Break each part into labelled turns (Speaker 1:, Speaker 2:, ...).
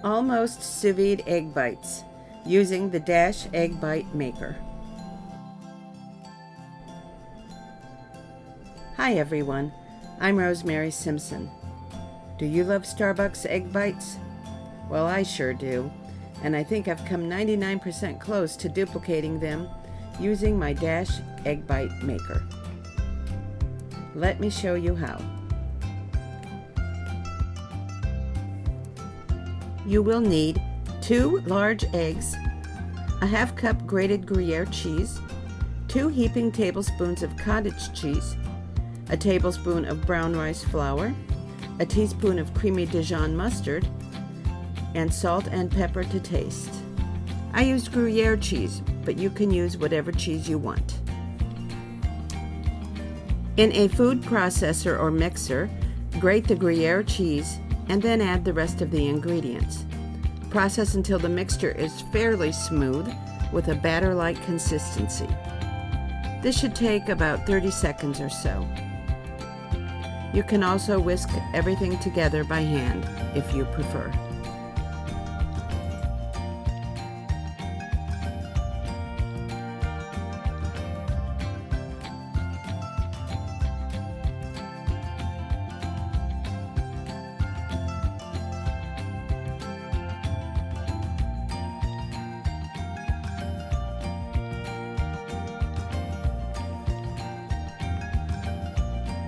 Speaker 1: Almost sous vide egg bites using the Dash Egg Bite Maker. Hi everyone, I'm Rosemary Simpson. Do you love Starbucks egg bites? Well, I sure do, and I think I've come 99% close to duplicating them using my Dash Egg Bite Maker. Let me show you how. You will need 2 large eggs, a ½ cup grated Gruyere cheese, 2 heaping tablespoons of cottage cheese, a tablespoon of brown rice flour, a teaspoon of creamy Dijon mustard, and salt and pepper to taste. I used Gruyere cheese, but you can use whatever cheese you want. In a food processor or mixer, grate the Gruyere cheese and then add the rest of the ingredients. Process until the mixture is fairly smooth with a batter-like consistency. This should take about 30 seconds or so. You can also whisk everything together by hand if you prefer.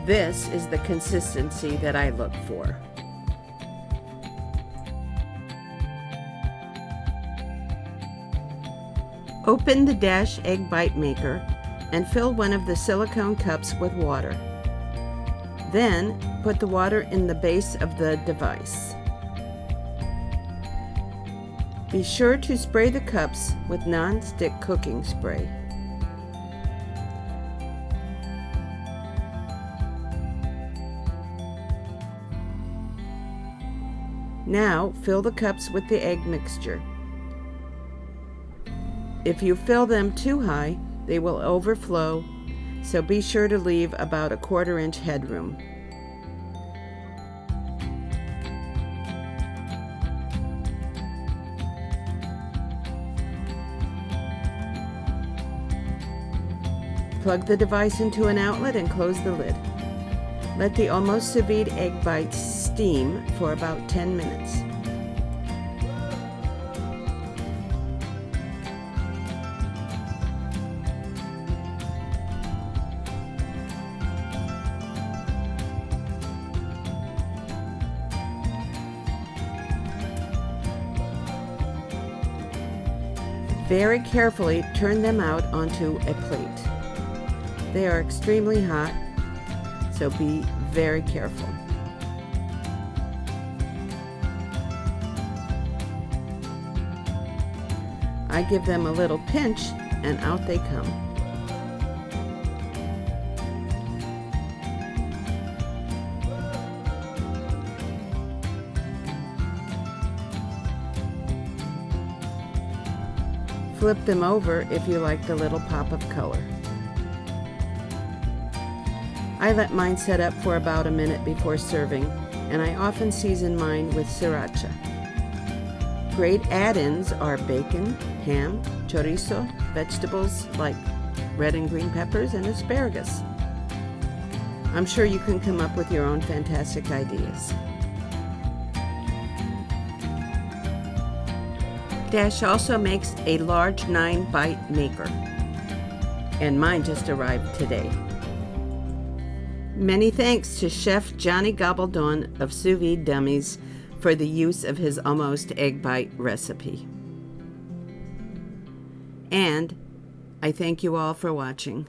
Speaker 1: This is the consistency that I look for. Open the Dash Egg Bite Maker and fill one of the silicone cups with water. Then put the water in the base of the device. Be sure to spray the cups with non-stick cooking spray. Now fill the cups with the egg mixture. If you fill them too high, they will overflow, so be sure to leave about a 1/4 inch headroom. Plug the device into an outlet and close the lid. Let the almost sous vide egg bites steam for about 10 minutes. Very carefully turn them out onto a plate. They are extremely hot, so be very careful. I give them a little pinch and out they come. Flip them over if you like the little pop of color. I let mine set up for about a minute before serving, and I often season mine with sriracha. Great add-ins are bacon, ham, chorizo, vegetables like red and green peppers, and asparagus. I'm sure you can come up with your own fantastic ideas. Dash also makes a large 9-bite maker, and mine just arrived today. Many thanks to Chef Johnny Gobaldon of Sous Vide Dummies for the use of his almost egg bite recipe. And I thank you all for watching.